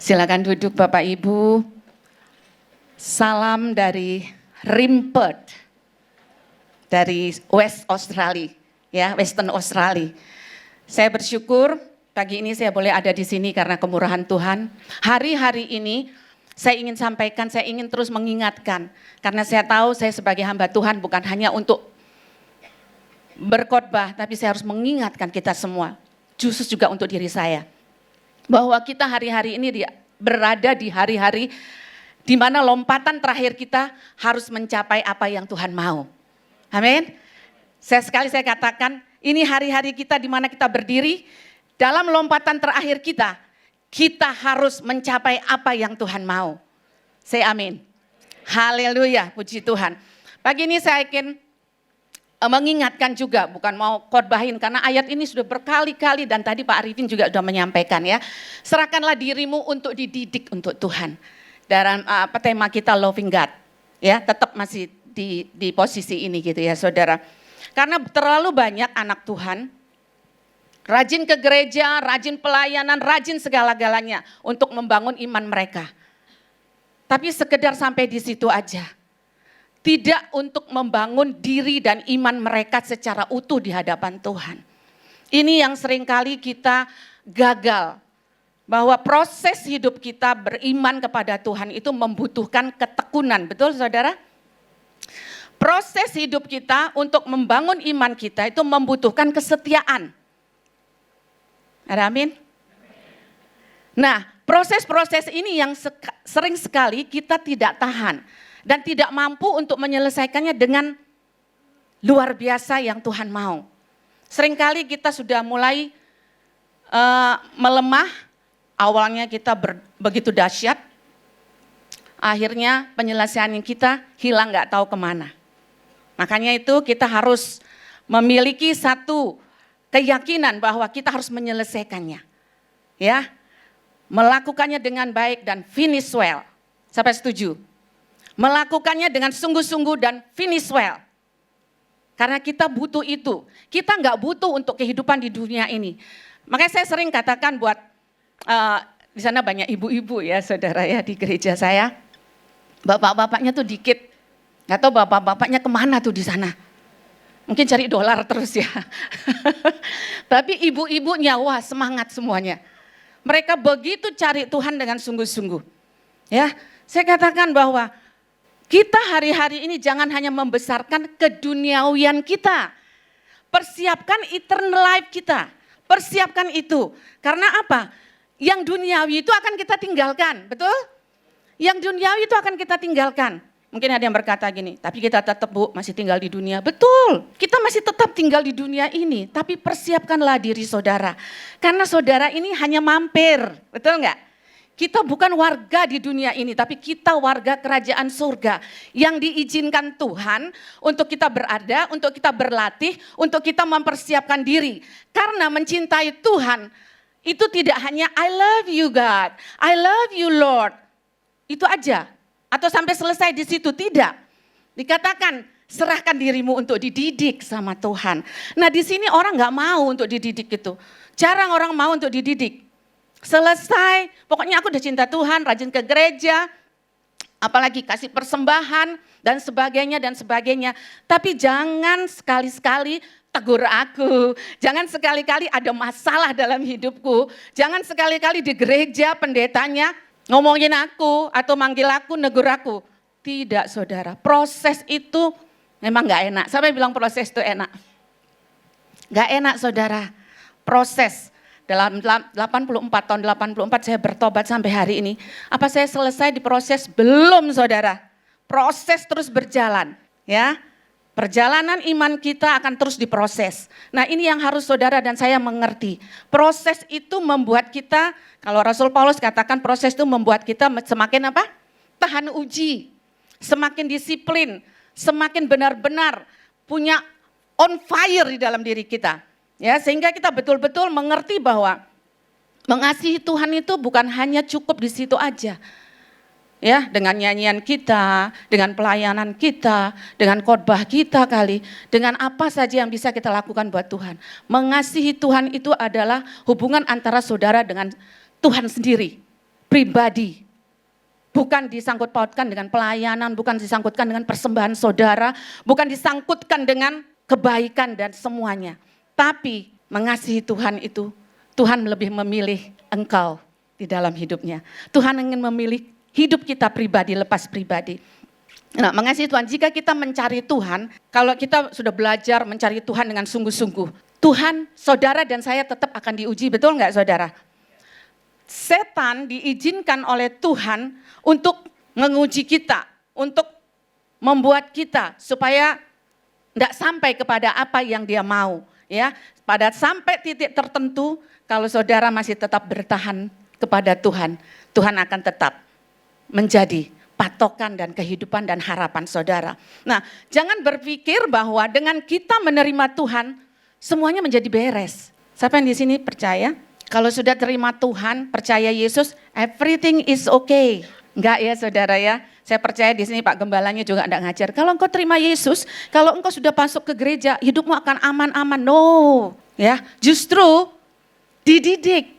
Silakan duduk Bapak Ibu. Salam dari Rimpert, dari West Australia, ya, Western Australia. Saya bersyukur pagi ini saya boleh ada di sini karena kemurahan Tuhan. Hari-hari ini saya ingin sampaikan, saya ingin terus mengingatkan. Karena saya tahu saya sebagai hamba Tuhan bukan hanya untuk berkhotbah, tapi saya harus mengingatkan kita semua, justru juga untuk diri saya. Bahwa kita hari-hari ini berada di hari-hari di mana lompatan terakhir kita harus mencapai apa yang Tuhan mau. Amin. Saya katakan, ini hari-hari kita di mana kita berdiri, dalam lompatan terakhir kita harus mencapai apa yang Tuhan mau. Say amin. Haleluya, puji Tuhan. Pagi ini saya ingin mengingatkan juga, bukan mau khotbahin karena ayat ini sudah berkali-kali dan tadi Pak Arifin juga sudah menyampaikan ya. Serahkanlah dirimu untuk dididik untuk Tuhan. Dalam tema kita loving God. Ya, tetap masih di posisi ini gitu ya Saudara. Karena terlalu banyak anak Tuhan rajin ke gereja, rajin pelayanan, rajin segala-galanya untuk membangun iman mereka. Tapi sekedar sampai di situ aja. Tidak untuk membangun diri dan iman mereka secara utuh di hadapan Tuhan. Ini yang seringkali kita gagal. Bahwa proses hidup kita beriman kepada Tuhan itu membutuhkan ketekunan. Betul saudara? Proses hidup kita untuk membangun iman kita itu membutuhkan kesetiaan. Ada amin? Nah, proses-proses ini yang sering sekali kita tidak tahan. Dan tidak mampu untuk menyelesaikannya dengan luar biasa yang Tuhan mau. Seringkali kita sudah mulai melemah, awalnya kita begitu dahsyat, akhirnya penyelesaian kita hilang gak tahu kemana. Makanya itu kita harus memiliki satu keyakinan bahwa kita harus menyelesaikannya. Ya, melakukannya dengan baik dan finish well. Sampai setuju? Melakukannya dengan sungguh-sungguh dan finish well. Karena kita butuh itu. Kita nggak butuh untuk kehidupan di dunia ini. Makanya saya sering katakan buat, di sana banyak ibu-ibu ya saudara ya di gereja saya. Bapak-bapaknya tuh dikit. Nggak tahu bapak-bapaknya kemana tuh di sana. Mungkin cari dolar terus ya. Tapi ibu-ibunya wah semangat semuanya. Mereka begitu cari Tuhan dengan sungguh-sungguh. Ya, saya katakan bahwa kita hari-hari ini jangan hanya membesarkan keduniawian kita. Persiapkan eternal life kita. Persiapkan itu. Karena apa? Yang duniawi itu akan kita tinggalkan. Betul? Yang duniawi itu akan kita tinggalkan. Mungkin ada yang berkata gini, tapi kita tetap masih tinggal di dunia. Betul, kita masih tetap tinggal di dunia ini. Tapi persiapkanlah diri saudara. Karena saudara ini hanya mampir. Betul enggak? Kita bukan warga di dunia ini, tapi kita warga kerajaan surga yang diizinkan Tuhan untuk kita berada, untuk kita berlatih, untuk kita mempersiapkan diri. Karena mencintai Tuhan itu tidak hanya I love you God, I love you Lord. Itu aja. Atau sampai selesai di situ, tidak. Dikatakan serahkan dirimu untuk dididik sama Tuhan. Nah di sini orang gak mau untuk dididik itu. Jarang orang mau untuk dididik. Selesai, pokoknya aku udah cinta Tuhan, rajin ke gereja, apalagi kasih persembahan dan sebagainya. Tapi jangan sekali-sekali tegur aku, jangan sekali-kali ada masalah dalam hidupku, jangan sekali-kali di gereja pendetanya ngomongin aku atau manggil aku, negur aku. Tidak saudara, proses itu memang gak enak. Siapa yang bilang proses itu enak? Gak enak saudara, proses. Dalam 84 tahun 84 saya bertobat sampai hari ini. Apa saya selesai di proses? Belum saudara. Proses terus berjalan. Ya, perjalanan iman kita akan terus diproses. Nah ini yang harus saudara dan saya mengerti. Proses itu membuat kita, kalau Rasul Paulus katakan proses itu membuat kita semakin apa? Tahan uji. Semakin disiplin. Semakin benar-benar punya on fire di dalam diri kita. Ya, sehingga kita betul-betul mengerti bahwa mengasihi Tuhan itu bukan hanya cukup di situ aja. Ya, dengan nyanyian kita, dengan pelayanan kita, dengan khotbah kita kali, dengan apa saja yang bisa kita lakukan buat Tuhan. Mengasihi Tuhan itu adalah hubungan antara saudara dengan Tuhan sendiri. pribadi. Bukan disangkut pautkan dengan pelayanan, bukan disangkutkan dengan persembahan saudara, bukan disangkutkan dengan kebaikan dan semuanya. Tapi mengasihi Tuhan itu, Tuhan lebih memilih engkau di dalam hidupnya. Tuhan ingin memilih hidup kita pribadi, lepas pribadi. Nah, mengasihi Tuhan, jika kita mencari Tuhan, kalau kita sudah belajar mencari Tuhan dengan sungguh-sungguh, Tuhan, saudara dan saya tetap akan diuji, betul enggak saudara? Setan diizinkan oleh Tuhan untuk menguji kita, untuk membuat kita supaya tidak sampai kepada apa yang dia mau. Ya, pada sampai titik tertentu, kalau saudara masih tetap bertahan kepada Tuhan, Tuhan akan tetap menjadi patokan dan kehidupan dan harapan saudara. Nah, jangan berpikir bahwa dengan kita menerima Tuhan, semuanya menjadi beres. Siapa yang di sini percaya? Kalau sudah terima Tuhan, percaya Yesus, everything is okay. Enggak ya saudara ya, saya percaya di sini Pak Gembalanya juga enggak ngajar. Kalau engkau terima Yesus, kalau engkau sudah masuk ke gereja, hidupmu akan aman-aman. No, ya, justru dididik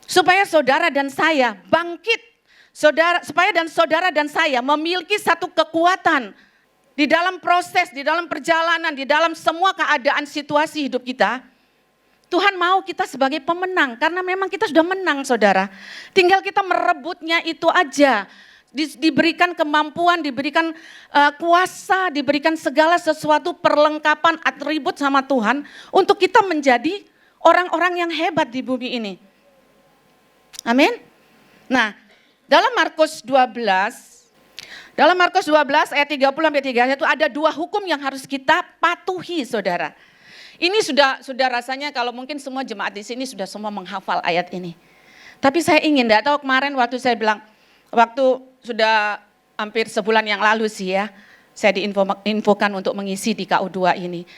supaya saudara dan saya bangkit. Supaya saudara dan saya memiliki satu kekuatan di dalam proses, di dalam perjalanan, di dalam semua keadaan situasi hidup kita. Tuhan mau kita sebagai pemenang, karena memang kita sudah menang saudara. Tinggal kita merebutnya itu aja. Diberikan kemampuan, diberikan kuasa, diberikan segala sesuatu perlengkapan atribut sama Tuhan. Untuk kita menjadi orang-orang yang hebat di bumi ini. Amin. Nah, dalam Markus 12 ayat 30-31 ada dua hukum yang harus kita patuhi saudara. Ini sudah rasanya kalau mungkin semua jemaat di sini sudah semua menghafal ayat ini. Tapi saya ingin, enggak tahu kemarin waktu saya bilang, waktu sudah hampir sebulan yang lalu sih ya, saya diinfokan untuk mengisi di KU2 ini.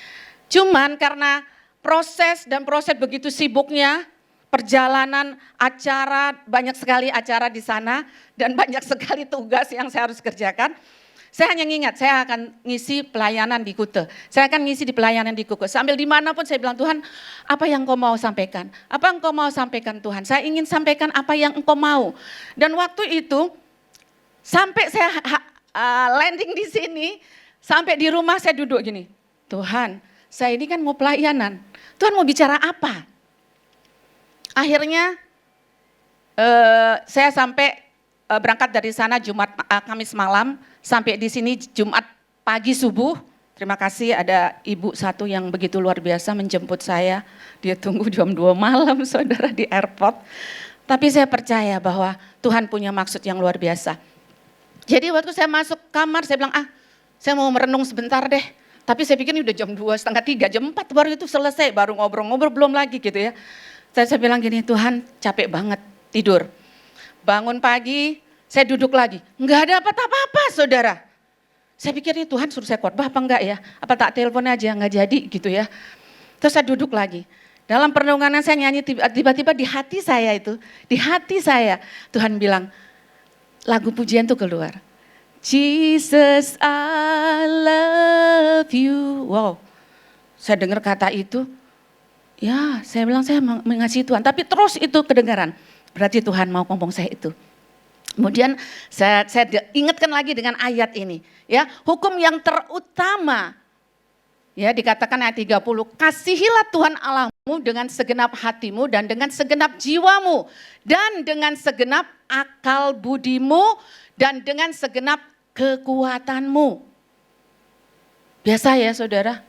Cuman karena proses begitu sibuknya, perjalanan, acara, banyak sekali acara di sana, dan banyak sekali tugas yang saya harus kerjakan. Saya hanya ingat, saya akan ngisi pelayanan di Kute. Saya akan ngisi di pelayanan di Kute. Sambil dimanapun saya bilang, Tuhan apa yang engkau mau sampaikan? Apa engkau mau sampaikan Tuhan? Saya ingin sampaikan apa yang engkau mau. Dan waktu itu, sampai saya landing di sini, sampai di rumah saya duduk gini. Tuhan, saya ini kan mau pelayanan. Tuhan mau bicara apa? Akhirnya saya sampai berangkat dari sana Kamis malam, sampai di sini Jumat pagi subuh. Terima kasih ada ibu satu yang begitu luar biasa menjemput saya. Dia tunggu jam 2 malam saudara di airport. Tapi saya percaya bahwa Tuhan punya maksud yang luar biasa. Jadi waktu saya masuk kamar saya bilang saya mau merenung sebentar deh. Tapi saya pikir ini udah jam 2, setengah 3, jam 4 baru itu selesai. Baru ngobrol-ngobrol belum lagi gitu ya. Saya bilang gini, Tuhan capek banget tidur. Bangun pagi, saya duduk lagi. Enggak ada apa-apa saudara. Saya pikir ini Tuhan suruh saya khotbah apa enggak ya? Apa tak telepon aja, enggak jadi gitu ya. Terus saya duduk lagi. Dalam perenungan saya nyanyi tiba-tiba di hati saya itu. Di hati saya Tuhan bilang lagu pujian tuh keluar. Jesus I love you. Wow, saya dengar kata itu. Ya saya bilang saya mengasihi Tuhan. Tapi terus itu kedengaran. Berarti Tuhan mau ngomong saya itu. Kemudian saya ingatkan lagi dengan ayat ini. Ya, hukum yang terutama. Ya, dikatakan ayat 30. Kasihilah Tuhan Allahmu dengan segenap hatimu dan dengan segenap jiwamu. Dan dengan segenap akal budimu dan dengan segenap kekuatanmu. Biasa ya saudara?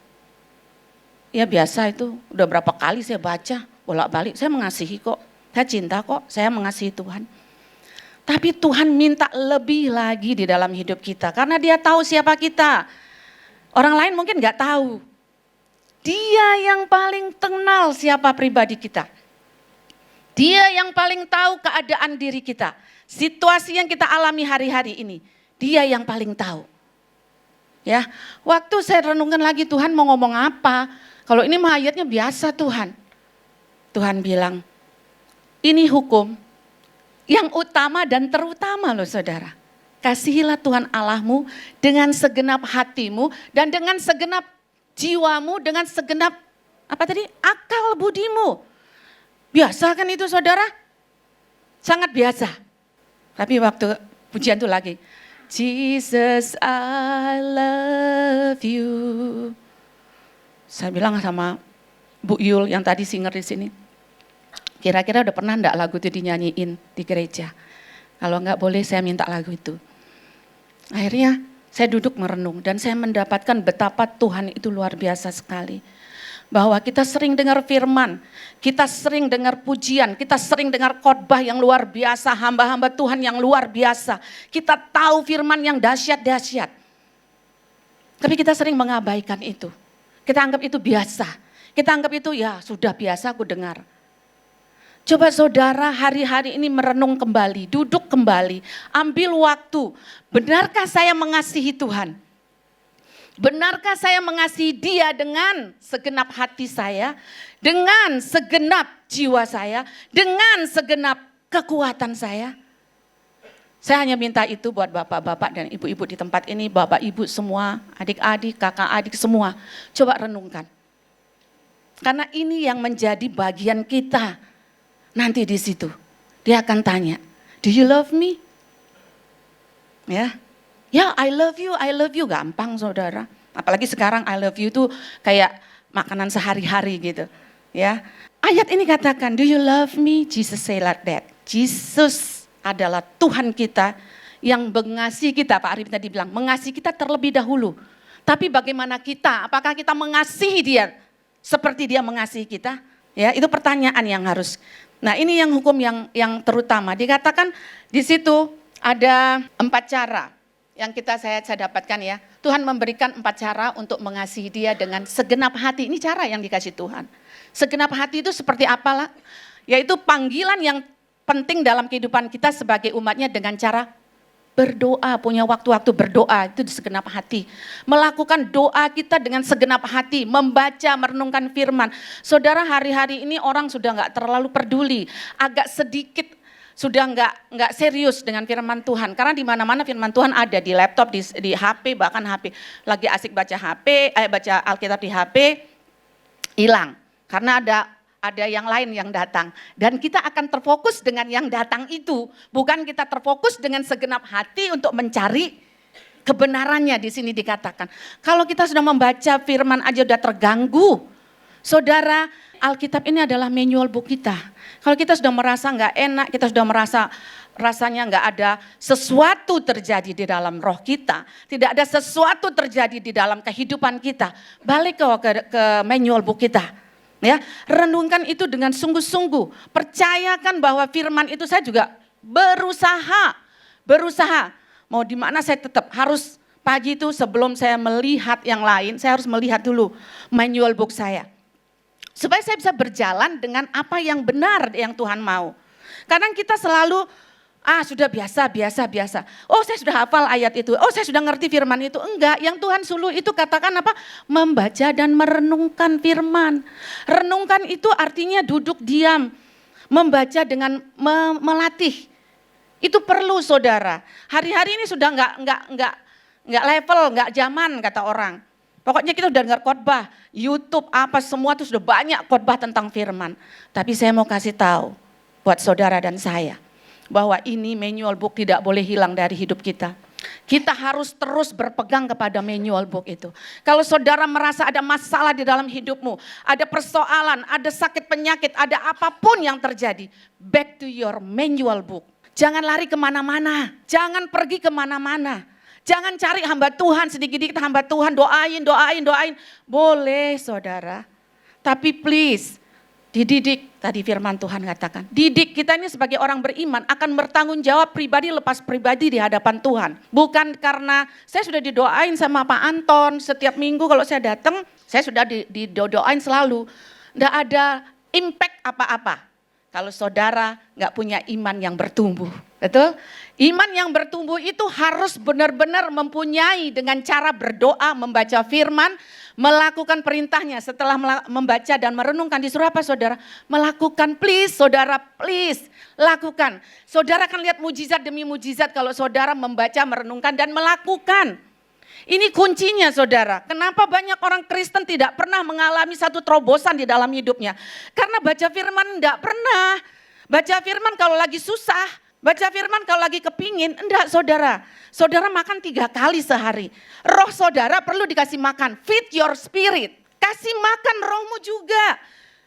Ya biasa itu. Udah berapa kali saya baca, bolak-balik. Saya mengasihi kok. Saya cinta kok, saya mengasihi Tuhan. Tapi Tuhan minta lebih lagi di dalam hidup kita. Karena dia tahu siapa kita. Orang lain mungkin gak tahu. Dia yang paling kenal siapa pribadi kita. Dia yang paling tahu keadaan diri kita. Situasi yang kita alami hari-hari ini. Dia yang paling tahu. Ya, waktu saya renungkan lagi Tuhan mau ngomong apa. Kalau ini mah ayatnya biasa Tuhan. Tuhan bilang, ini hukum yang utama dan terutama loh saudara. Kasihilah Tuhan Allahmu dengan segenap hatimu dan dengan segenap jiwamu, dengan segenap akal budimu. Biasa kan itu saudara? Sangat biasa. Tapi waktu pujian itu lagi, Jesus I love you. Saya bilang sama Bu Yul yang tadi singer di sini, kira-kira udah pernah enggak lagu itu dinyanyiin di gereja? Kalau enggak boleh saya minta lagu itu. Akhirnya saya duduk merenung dan saya mendapatkan betapa Tuhan itu luar biasa sekali. Bahwa kita sering dengar firman, kita sering dengar pujian, kita sering dengar khotbah yang luar biasa, hamba-hamba Tuhan yang luar biasa. Kita tahu firman yang dahsyat-dahsyat. Tapi kita sering mengabaikan itu. Kita anggap itu biasa. Kita anggap itu ya sudah biasa aku dengar. Coba saudara hari-hari ini merenung kembali, duduk kembali, ambil waktu. Benarkah saya mengasihi Tuhan? Benarkah saya mengasihi Dia dengan segenap hati saya, dengan segenap jiwa saya, dengan segenap kekuatan saya? Saya hanya minta itu buat bapak-bapak dan ibu-ibu di tempat ini, bapak ibu semua, adik-adik, kakak-adik semua. Coba renungkan. Karena ini yang menjadi bagian kita nanti di situ. Dia akan tanya, do you love me? Ya, I love you, gampang saudara. Apalagi sekarang I love you itu kayak makanan sehari-hari gitu. Ya, ayat ini katakan, do you love me? Jesus say like that. Jesus adalah Tuhan kita yang mengasihi kita. Pak Arif tadi bilang, mengasihi kita terlebih dahulu. Tapi bagaimana kita? Apakah kita mengasihi Dia seperti Dia mengasihi kita? Ya, itu pertanyaan yang harus. Nah, ini yang hukum yang terutama. Dikatakan di situ ada 4 cara yang saya dapatkan ya. Tuhan memberikan 4 cara untuk mengasihi Dia dengan segenap hati. Ini cara yang dikasih Tuhan. Segenap hati itu seperti apalah? Yaitu panggilan yang penting dalam kehidupan kita sebagai umatnya dengan cara berdoa, punya waktu-waktu berdoa, itu di segenap hati. Melakukan doa kita dengan segenap hati, membaca, merenungkan firman. Saudara, hari-hari ini orang sudah enggak terlalu peduli, agak sedikit sudah enggak serius dengan firman Tuhan. Karena di mana-mana firman Tuhan ada, di laptop, di HP, bahkan HP. Lagi asik baca baca Alkitab di HP, hilang. Karena ada yang lain yang datang. Dan kita akan terfokus dengan yang datang itu. Bukan kita terfokus dengan segenap hati untuk mencari kebenarannya. Di sini dikatakan. Kalau kita sudah membaca firman aja udah terganggu. Saudara, Alkitab ini adalah manual book kita. Kalau kita sudah merasa enggak enak, kita sudah merasa rasanya enggak ada sesuatu terjadi di dalam roh kita. Tidak ada sesuatu terjadi di dalam kehidupan kita. Balik ke manual book kita. Ya, renungkan itu dengan sungguh-sungguh. Percayakan bahwa firman itu saya juga berusaha. Mau di mana saya tetap harus pagi itu sebelum saya melihat yang lain, saya harus melihat dulu manual book saya. Supaya saya bisa berjalan dengan apa yang benar yang Tuhan mau. Kadang kita selalu sudah biasa. Oh, saya sudah hafal ayat itu. Oh, saya sudah ngerti firman itu. Enggak, yang Tuhan suruh itu katakan apa? Membaca dan merenungkan firman. Renungkan itu artinya duduk diam. Membaca dengan melatih. Itu perlu saudara. Hari-hari ini sudah enggak level, enggak zaman kata orang. Pokoknya kita udah dengar khotbah, YouTube apa semua itu sudah banyak khotbah tentang firman. Tapi saya mau kasih tahu buat saudara dan saya. Bahwa ini manual book tidak boleh hilang dari hidup kita. Kita harus terus berpegang kepada manual book itu. Kalau saudara merasa ada masalah di dalam hidupmu, ada persoalan, ada sakit penyakit, ada apapun yang terjadi, back to your manual book. Jangan lari kemana-mana, jangan pergi kemana-mana. Jangan cari hamba Tuhan, sedikit-sedikit hamba Tuhan, doain. Boleh saudara, tapi please dididik, tadi firman Tuhan katakan. Didik kita ini sebagai orang beriman akan bertanggung jawab pribadi lepas pribadi di hadapan Tuhan. Bukan karena saya sudah didoain sama Pak Anton, setiap minggu kalau saya datang, saya sudah didoain selalu. Nggak ada impact apa-apa. Kalau saudara nggak punya iman yang bertumbuh, betul? Iman yang bertumbuh itu harus benar-benar mempunyai dengan cara berdoa, membaca firman, melakukan perintahnya. Setelah membaca dan merenungkan, disuruh apa saudara? Melakukan, please saudara, please lakukan. Saudara akan lihat mujizat demi mujizat kalau saudara membaca, merenungkan dan melakukan. Ini kuncinya saudara. Kenapa banyak orang Kristen tidak pernah mengalami satu terobosan di dalam hidupnya? Karena baca firman enggak pernah. Baca firman kalau lagi susah, Baca firman kalau lagi kepingin, enggak saudara. Saudara makan 3 kali sehari. Roh saudara perlu dikasih makan. Feed your spirit. Kasih makan rohmu juga.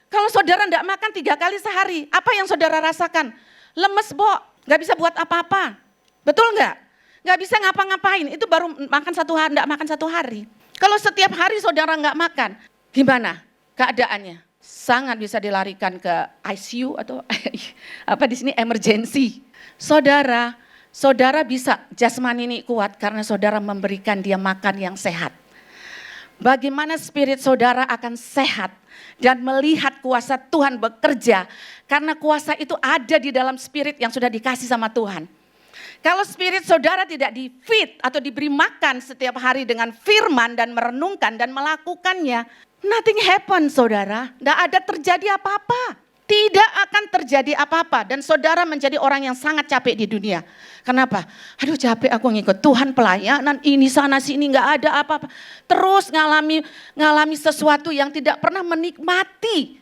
Kalau saudara enggak makan 3 kali sehari, apa yang saudara rasakan? Lemes, Bo. Enggak bisa buat apa-apa. Betul enggak? Enggak bisa ngapa-ngapain. Itu baru makan 1 hari, enggak makan 1 hari. Kalau setiap hari saudara enggak makan, gimana keadaannya? Sangat bisa dilarikan ke ICU atau apa di sini emergency. Saudara bisa jasmani ini kuat karena saudara memberikan dia makan yang sehat. Bagaimana spirit saudara akan sehat dan melihat kuasa Tuhan bekerja karena kuasa itu ada di dalam spirit yang sudah dikasih sama Tuhan. Kalau spirit saudara tidak di-feed atau diberi makan setiap hari dengan firman dan merenungkan dan melakukannya, nothing happen saudara, tidak ada terjadi apa-apa. Tidak akan terjadi apa-apa dan saudara menjadi orang yang sangat capek di dunia. Kenapa? Aduh capek aku ngikut Tuhan pelayanan ini sana sini nggak ada apa-apa. Terus ngalami sesuatu yang tidak pernah menikmati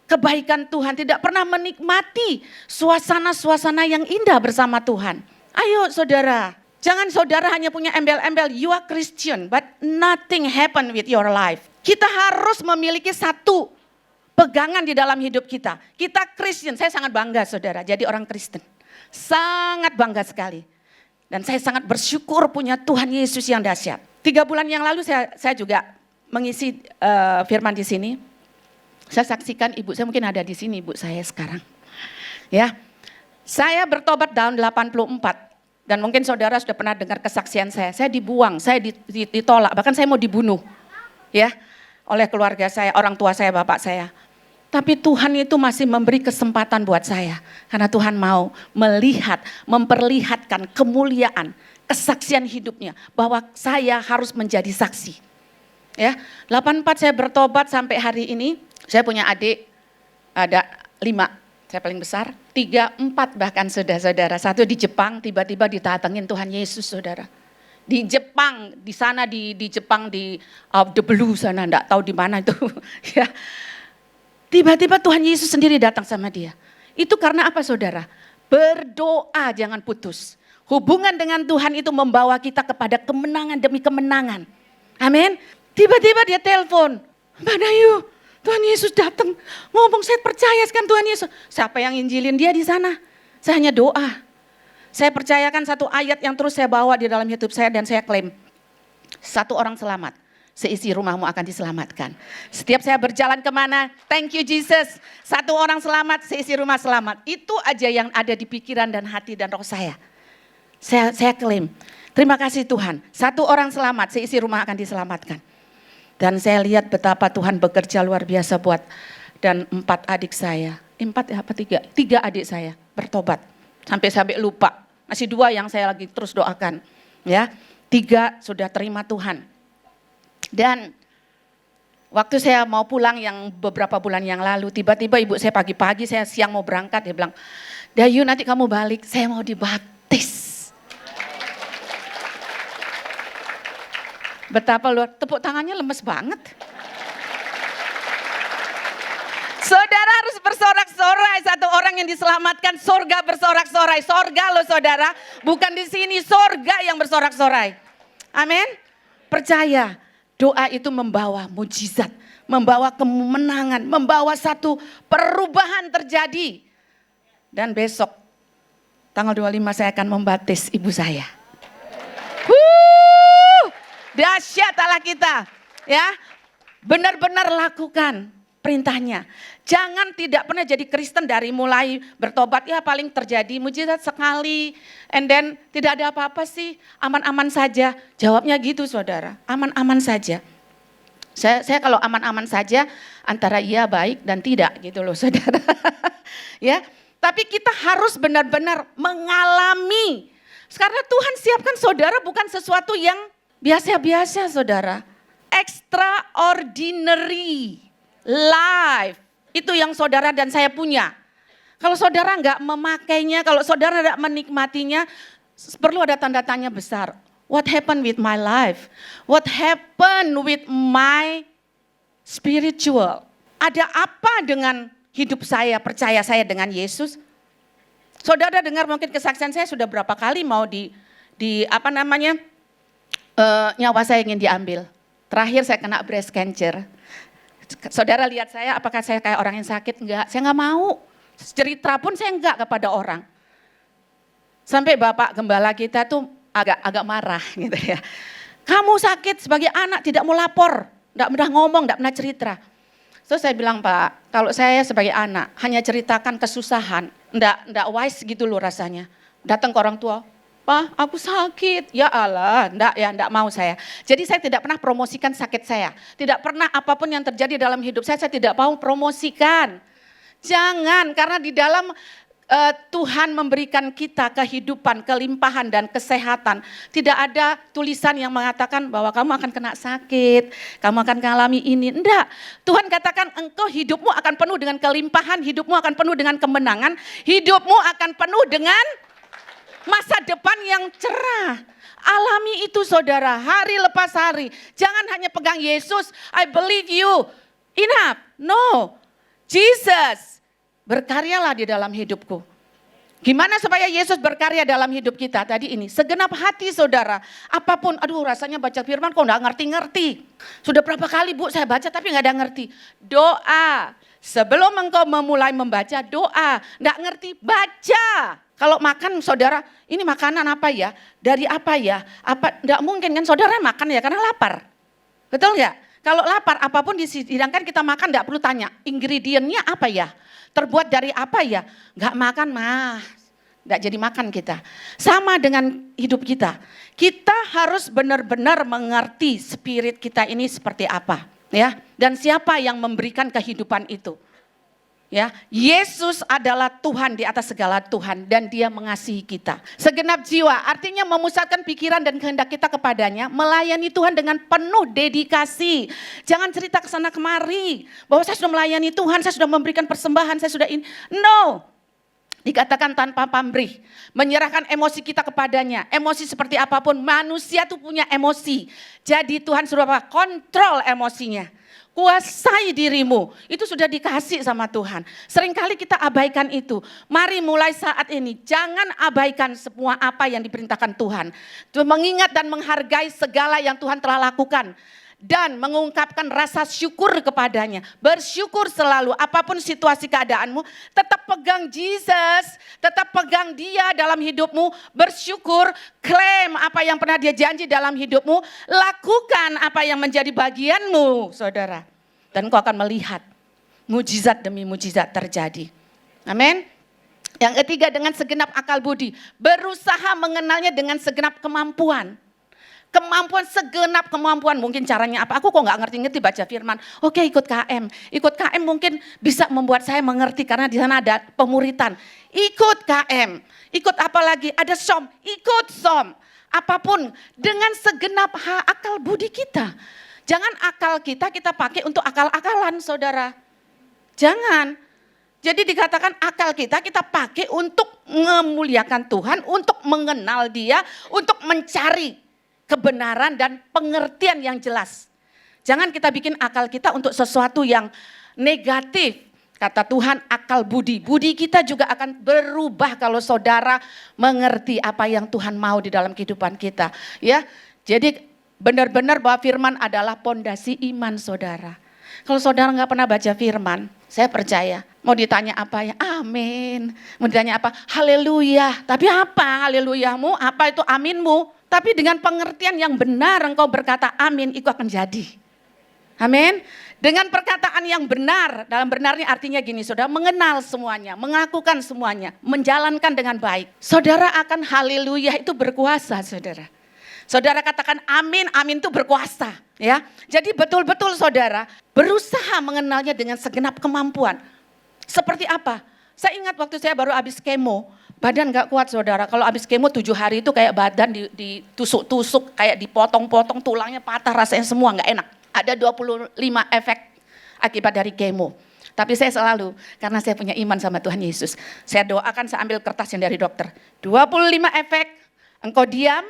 kebaikan Tuhan, tidak pernah menikmati suasana-suasana yang indah bersama Tuhan. Ayo saudara, jangan saudara hanya punya embel-embel you are Christian but nothing happen with your life. Kita harus memiliki satu pegangan di dalam hidup kita. Kita Kristen, saya sangat bangga saudara jadi orang Kristen. Sangat bangga sekali. Dan saya sangat bersyukur punya Tuhan Yesus yang dahsyat. 3 bulan yang lalu saya juga mengisi firman di sini. Saya saksikan ibu saya mungkin ada di sini ibu saya sekarang. Ya, saya bertobat tahun 84. Dan mungkin saudara sudah pernah dengar kesaksian saya. Saya dibuang, saya ditolak, bahkan saya mau dibunuh. Ya, oleh keluarga saya, orang tua saya, bapak saya. Tapi Tuhan itu masih memberi kesempatan buat saya. Karena Tuhan mau melihat, memperlihatkan kemuliaan, kesaksian hidupnya. Bahwa saya harus menjadi saksi. Ya, 84 saya bertobat sampai hari ini. Saya punya adik, ada 5, saya paling besar. 3, 4 bahkan saudara-saudara. 1 di Jepang, tiba-tiba ditatengin Tuhan Yesus saudara. Di Jepang, di sana di Jepang di the blue sana, enggak tahu di mana itu. Ya. Tiba-tiba Tuhan Yesus sendiri datang sama dia. Itu karena apa saudara? Berdoa jangan putus. Hubungan dengan Tuhan itu membawa kita kepada kemenangan demi kemenangan. Amin. Tiba-tiba dia telepon, Mbak Dayu, Tuhan Yesus datang. Ngomong saya percaya kan Tuhan Yesus. Siapa yang injilin dia di sana? Saya hanya doa. Saya percayakan satu ayat yang terus saya bawa di dalam hidup saya dan saya klaim. 1 orang selamat, seisi rumahmu akan diselamatkan. Setiap saya berjalan kemana, thank you Jesus. 1 orang selamat, seisi rumah selamat. Itu aja yang ada di pikiran dan hati dan roh saya. Saya klaim, terima kasih Tuhan. 1 orang selamat, seisi rumah akan diselamatkan. Dan saya lihat betapa Tuhan bekerja luar biasa buat dan 4 adik saya. 4 apa 3? 3 adik saya bertobat. Sampai lupa. Masih 2 yang saya lagi terus doakan. Ya, 3 sudah terima Tuhan. Dan waktu saya mau pulang yang beberapa bulan yang lalu, tiba-tiba ibu saya pagi-pagi, saya siang mau berangkat, dia bilang, Dayu nanti kamu balik, saya mau dibaptis. Betapa luar, tepuk tangannya lemes banget. Saudara harus bersorak-sorai, 1 orang yang diselamatkan, sorga bersorak-sorai. Sorga loh saudara, bukan di sini, sorga yang bersorak-sorai. Amin. Percaya, doa itu membawa mujizat, membawa kemenangan, membawa satu perubahan terjadi. Dan besok, tanggal 25 saya akan membaptis ibu saya. Dahsyat Allah kita, ya. Benar-benar lakukan perintahnya. Jangan tidak pernah jadi Kristen dari mulai bertobat, ya paling terjadi mujizat sekali, and then tidak ada apa-apa sih, aman-aman saja. Jawabnya gitu saudara, aman-aman saja. Saya kalau aman-aman saja antara iya baik dan tidak gitu loh saudara. Ya, tapi kita harus benar-benar mengalami. Karena Tuhan siapkan saudara bukan sesuatu yang biasa-biasa saudara. Extraordinary life. Itu yang saudara dan saya punya. Kalau saudara enggak memakainya, kalau saudara enggak menikmatinya, perlu ada tanda tanya besar. What happened with my life? What happened with my spiritual? Ada apa dengan hidup saya, percaya saya dengan Yesus? Saudara dengar mungkin kesaksian saya sudah berapa kali mau nyawa saya ingin diambil. Terakhir saya kena breast cancer. Saudara lihat saya, apakah saya kayak orang yang sakit? Enggak, saya enggak mau. Cerita pun saya enggak kepada orang. Sampai Bapak Gembala kita tuh agak marah gitu ya. Kamu sakit sebagai anak tidak mau lapor, enggak pernah ngomong, enggak pernah cerita. So saya bilang, Pak, kalau saya sebagai anak hanya ceritakan kesusahan, enggak wise gitu loh rasanya. Datang ke orang tua, Pak, aku sakit. Ya Allah, enggak mau saya. Jadi saya tidak pernah promosikan sakit saya. Tidak pernah apapun yang terjadi dalam hidup saya tidak mau promosikan. Jangan, karena di dalam Tuhan memberikan kita kehidupan, kelimpahan dan kesehatan. Tidak ada tulisan yang mengatakan bahwa kamu akan kena sakit, kamu akan mengalami ini. Enggak, Tuhan katakan engkau hidupmu akan penuh dengan kelimpahan, hidupmu akan penuh dengan kemenangan, hidupmu akan penuh dengan masa depan yang cerah. Alami itu saudara, hari lepas hari. Jangan hanya pegang Yesus, I believe you, enough. No, Jesus, berkaryalah di dalam hidupku. Gimana supaya Yesus berkarya dalam hidup kita? Tadi ini, segenap hati saudara. Apapun, aduh rasanya baca firman kok gak ngerti-ngerti. Sudah berapa kali Bu saya baca tapi gak ada ngerti. Doa, sebelum engkau memulai membaca doa. Gak ngerti, baca. Kalau makan saudara, ini makanan apa ya? Dari apa ya? Enggak mungkin kan saudara makan ya karena lapar. Betul enggak? Kalau lapar apapun dihidangkan kita makan enggak perlu tanya. Ingredientnya apa ya? Terbuat dari apa ya? Enggak makan enggak jadi makan kita. Sama dengan hidup kita. Kita harus benar-benar mengerti spirit kita ini seperti apa. Ya, dan siapa yang memberikan kehidupan itu. Ya, Yesus adalah Tuhan di atas segala Tuhan dan Dia mengasihi kita. Segenap jiwa artinya memusatkan pikiran dan kehendak kita kepadanya, melayani Tuhan dengan penuh dedikasi. Jangan cerita ke sana kemari bahwa saya sudah melayani Tuhan, saya sudah memberikan persembahan, saya sudah ini. No. Dikatakan tanpa pamrih, menyerahkan emosi kita kepadanya. Emosi seperti apapun, manusia tuh punya emosi. Jadi Tuhan suruh apa? Kontrol emosinya. Kuasai dirimu, itu sudah dikasih sama Tuhan. Seringkali kita abaikan itu. Mari mulai saat ini, jangan abaikan semua apa yang diperintahkan Tuhan. Mengingat dan menghargai segala yang Tuhan telah lakukan. Dan mengungkapkan rasa syukur kepadanya. Bersyukur selalu, apapun situasi keadaanmu, tetap pegang Jesus, tetap pegang Dia dalam hidupmu. Bersyukur, klaim apa yang pernah Dia janji dalam hidupmu. Lakukan apa yang menjadi bagianmu, saudara. Dan kau akan melihat mujizat demi mujizat terjadi. Amin. Yang ketiga, dengan segenap akal budi. Berusaha mengenalnya dengan segenap kemampuan. Kemampuan, segenap kemampuan. Mungkin caranya apa? Aku kok gak ngerti-ngerti baca firman. Oke, ikut KM. Ikut KM mungkin bisa membuat saya mengerti karena di sana ada pemuritan. Ikut KM. Ikut apa lagi? Ada SOM. Ikut SOM. Apapun dengan segenap akal budi kita. Jangan akal kita pakai untuk akal-akalan, saudara. Jangan. Jadi dikatakan akal kita pakai untuk memuliakan Tuhan, untuk mengenal Dia, untuk mencari kebenaran dan pengertian yang jelas. Jangan kita bikin akal kita untuk sesuatu yang negatif. Kata Tuhan, akal budi. Budi kita juga akan berubah kalau saudara mengerti apa yang Tuhan mau di dalam kehidupan kita. Ya, jadi benar-benar bahwa firman adalah pondasi iman saudara. Kalau saudara nggak pernah baca firman, saya percaya mau ditanya apa ya, amin. Mau ditanya apa, haleluya. Tapi apa haleluyamu, apa itu aminmu? Tapi dengan pengertian yang benar engkau berkata amin, itu akan jadi. Amin. Dengan perkataan yang benar, dalam benarnya artinya gini saudara, mengenal semuanya, melakukan semuanya, menjalankan dengan baik. Saudara akan haleluya itu berkuasa saudara. Saudara katakan amin, amin itu berkuasa. Ya. Jadi betul-betul saudara berusaha mengenalnya dengan segenap kemampuan. Seperti apa? Saya ingat waktu saya baru habis kemo. Badan gak kuat saudara, kalau habis kemo 7 hari itu kayak badan ditusuk-tusuk, kayak dipotong-potong, tulangnya patah, rasanya semua gak enak. Ada 25 efek akibat dari kemo. Tapi saya selalu, karena saya punya iman sama Tuhan Yesus, saya doakan, saya ambil kertas yang dari dokter. 25 efek, engkau diam,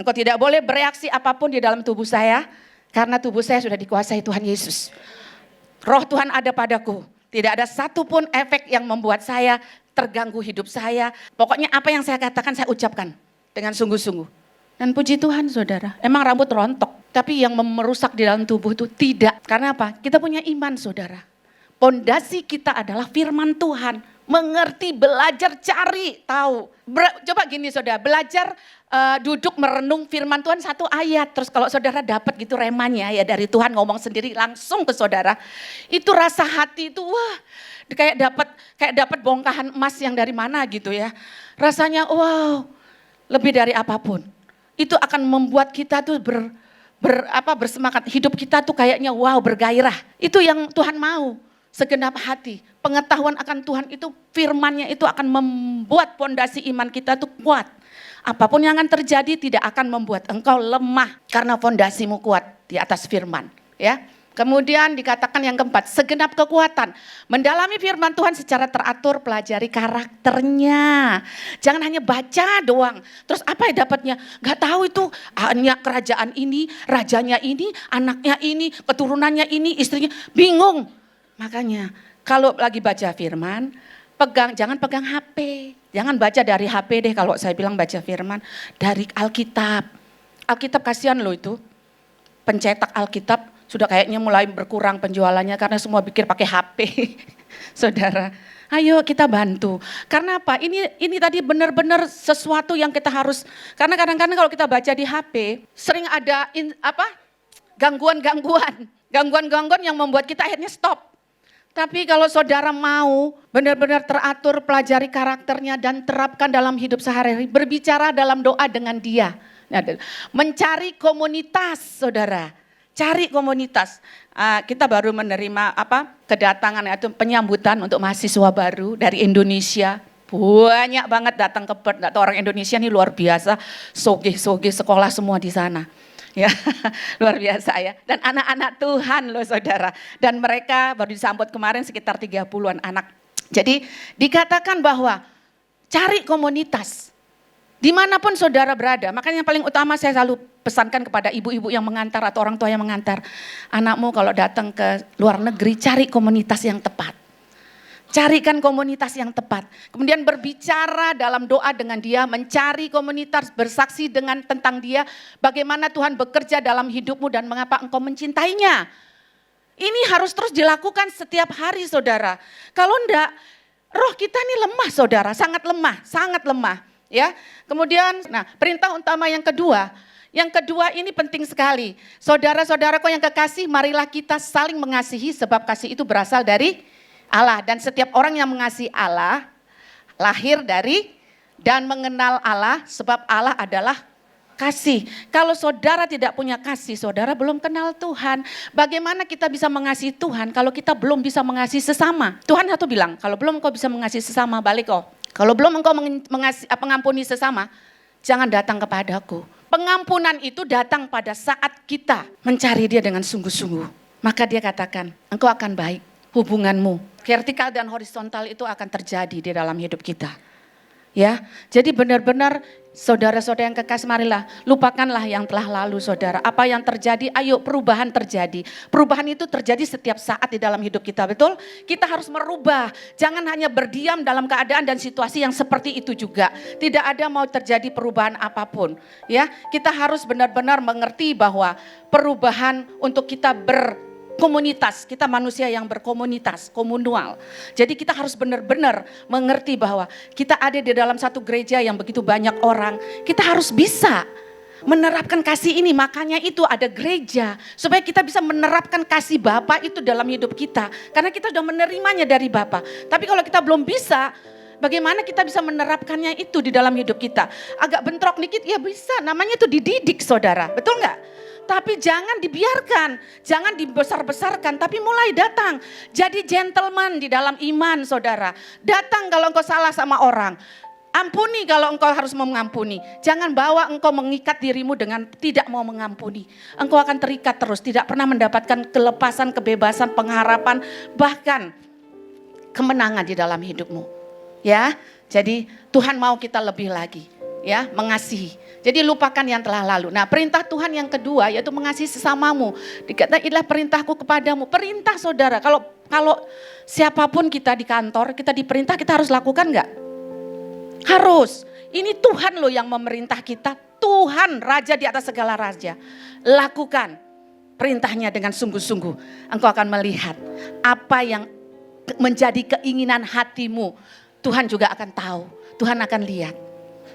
engkau tidak boleh bereaksi apapun di dalam tubuh saya, karena tubuh saya sudah dikuasai Tuhan Yesus. Roh Tuhan ada padaku. Tidak ada satupun efek yang membuat saya terganggu hidup saya. Pokoknya apa yang saya katakan saya ucapkan dengan sungguh-sungguh. Dan puji Tuhan saudara, emang rambut rontok. Tapi yang merusak di dalam tubuh itu tidak. Karena apa? Kita punya iman saudara. Pondasi kita adalah firman Tuhan. Mengerti, belajar, cari, tahu. Coba gini saudara, belajar duduk merenung firman Tuhan satu ayat. Terus kalau saudara dapat gitu remanya ya dari Tuhan ngomong sendiri langsung ke saudara. Itu rasa hati itu wah kayak dapat bongkahan emas yang dari mana gitu ya. Rasanya wow lebih dari apapun. Itu akan membuat kita tuh bersemangat. Hidup kita tuh kayaknya wow bergairah. Itu yang Tuhan mau. Segenap hati, pengetahuan akan Tuhan itu firman-Nya itu akan membuat pondasi iman kita itu kuat. Apapun yang akan terjadi tidak akan membuat engkau lemah karena pondasimu kuat di atas firman, ya. Kemudian dikatakan yang keempat, segenap kekuatan. Mendalami firman Tuhan secara teratur, pelajari karakternya. Jangan hanya baca doang. Terus apa ya dapatnya? Gak tahu itu hanya kerajaan ini, rajanya ini, anaknya ini, keturunannya ini, istrinya. Bingung. Makanya kalau lagi baca firman, jangan pegang HP. Jangan baca dari HP deh kalau saya bilang baca firman. Dari Alkitab. Alkitab kasihan loh itu. Pencetak Alkitab sudah kayaknya mulai berkurang penjualannya karena semua pikir pakai HP. Saudara, ayo kita bantu. Karena apa? Ini tadi benar-benar sesuatu yang kita harus. Karena kadang-kadang kalau kita baca di HP, sering ada gangguan-gangguan. Gangguan-gangguan yang membuat kita akhirnya stop. Tapi kalau saudara mau benar-benar teratur, pelajari karakternya dan terapkan dalam hidup sehari-hari. Berbicara dalam doa dengan dia. Mencari komunitas saudara. Cari komunitas. Kita baru menerima kedatangan atau penyambutan untuk mahasiswa baru dari Indonesia. Banyak banget datang ke Perth. Orang Indonesia ini luar biasa. Sogeh-sogeh sekolah semua di sana. Ya, luar biasa ya. Dan anak-anak Tuhan loh saudara. Dan mereka baru disambut kemarin sekitar 30-an anak. Jadi dikatakan bahwa cari komunitas. Dimanapun saudara berada. Makanya yang paling utama saya selalu pesankan kepada ibu-ibu yang mengantar atau orang tua yang mengantar. Anakmu kalau datang ke luar negeri cari komunitas yang tepat. Carikan komunitas yang tepat. Kemudian berbicara dalam doa dengan dia, mencari komunitas, bersaksi tentang dia, bagaimana Tuhan bekerja dalam hidupmu dan mengapa engkau mencintainya. Ini harus terus dilakukan setiap hari saudara. Kalau enggak, roh kita ini lemah saudara, sangat lemah. Ya. Kemudian, perintah utama yang kedua. Yang kedua ini penting sekali. Saudara-saudaraku yang kekasih, marilah kita saling mengasihi sebab kasih itu berasal dari Allah. Dan setiap orang yang mengasihi Allah lahir dari dan mengenal Allah sebab Allah adalah kasih. Kalau saudara tidak punya kasih, saudara belum kenal Tuhan. Bagaimana kita bisa mengasihi Tuhan kalau kita belum bisa mengasihi sesama? Tuhan satu bilang, kalau belum engkau bisa mengasihi sesama, balik kau. Kalau belum engkau mengampuni sesama, jangan datang kepadaku. Pengampunan itu datang pada saat kita mencari dia dengan sungguh-sungguh. Maka dia katakan, engkau akan baik. Hubunganmu vertikal dan horizontal itu akan terjadi di dalam hidup kita. Ya, jadi benar-benar saudara-saudara yang kekasih, marilah lupakanlah yang telah lalu saudara. Apa yang terjadi, ayo perubahan terjadi. Perubahan itu terjadi setiap saat di dalam hidup kita, betul? Kita harus merubah, jangan hanya berdiam dalam keadaan dan situasi yang seperti itu juga. Tidak ada mau terjadi perubahan apapun. Ya, kita harus benar-benar mengerti bahwa perubahan untuk kita komunitas, kita manusia yang berkomunitas, komunal. Jadi kita harus benar-benar mengerti bahwa kita ada di dalam satu gereja yang begitu banyak orang. Kita harus bisa menerapkan kasih ini, makanya itu ada gereja. Supaya kita bisa menerapkan kasih Bapa itu dalam hidup kita. Karena kita sudah menerimanya dari Bapa. Tapi kalau kita belum bisa, bagaimana kita bisa menerapkannya itu di dalam hidup kita? Agak bentrok dikit, ya bisa. Namanya itu dididik saudara, betul nggak? Tapi jangan dibiarkan, jangan dibesar-besarkan, tapi mulai datang. Jadi gentleman di dalam iman saudara. Datang kalau engkau salah sama orang. Ampuni kalau engkau harus mengampuni. Jangan bawa engkau mengikat dirimu dengan tidak mau mengampuni. Engkau akan terikat terus, tidak pernah mendapatkan kelepasan, kebebasan, pengharapan, bahkan kemenangan di dalam hidupmu. Ya, jadi Tuhan mau kita lebih lagi. ya, mengasihi. Jadi lupakan yang telah lalu. Nah, perintah Tuhan yang kedua yaitu mengasihi sesamamu. Dikatakan inilah perintahku kepadamu. Perintah saudara, kalau siapapun kita di kantor, kita diperintah, kita harus lakukan enggak? Harus. Ini Tuhan loh yang memerintah kita. Tuhan, Raja di atas segala raja. Lakukan perintahnya dengan sungguh-sungguh. Engkau akan melihat apa yang menjadi keinginan hatimu. Tuhan juga akan tahu. Tuhan akan lihat.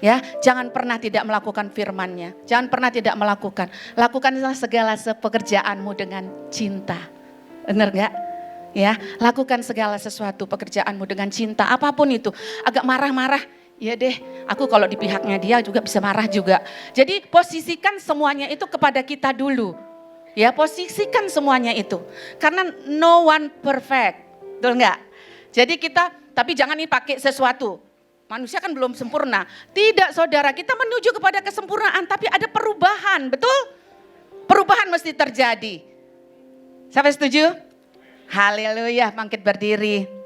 Ya, jangan pernah tidak melakukan firman-Nya. Jangan pernah tidak melakukan. Lakukanlah segala pekerjaanmu dengan cinta. Benar enggak? Ya, lakukan segala sesuatu pekerjaanmu dengan cinta. Apapun itu. Agak marah-marah. Ya deh, aku kalau di pihaknya dia juga bisa marah juga. Jadi posisikan semuanya itu kepada kita dulu. Ya, posisikan semuanya itu. Karena no one perfect. Betul enggak? Jadi kita, tapi jangan nih pakai sesuatu. Manusia kan belum sempurna. Tidak saudara, kita menuju kepada kesempurnaan. Tapi ada perubahan, betul? Perubahan mesti terjadi. Sampai setuju? Haleluya, bangkit berdiri.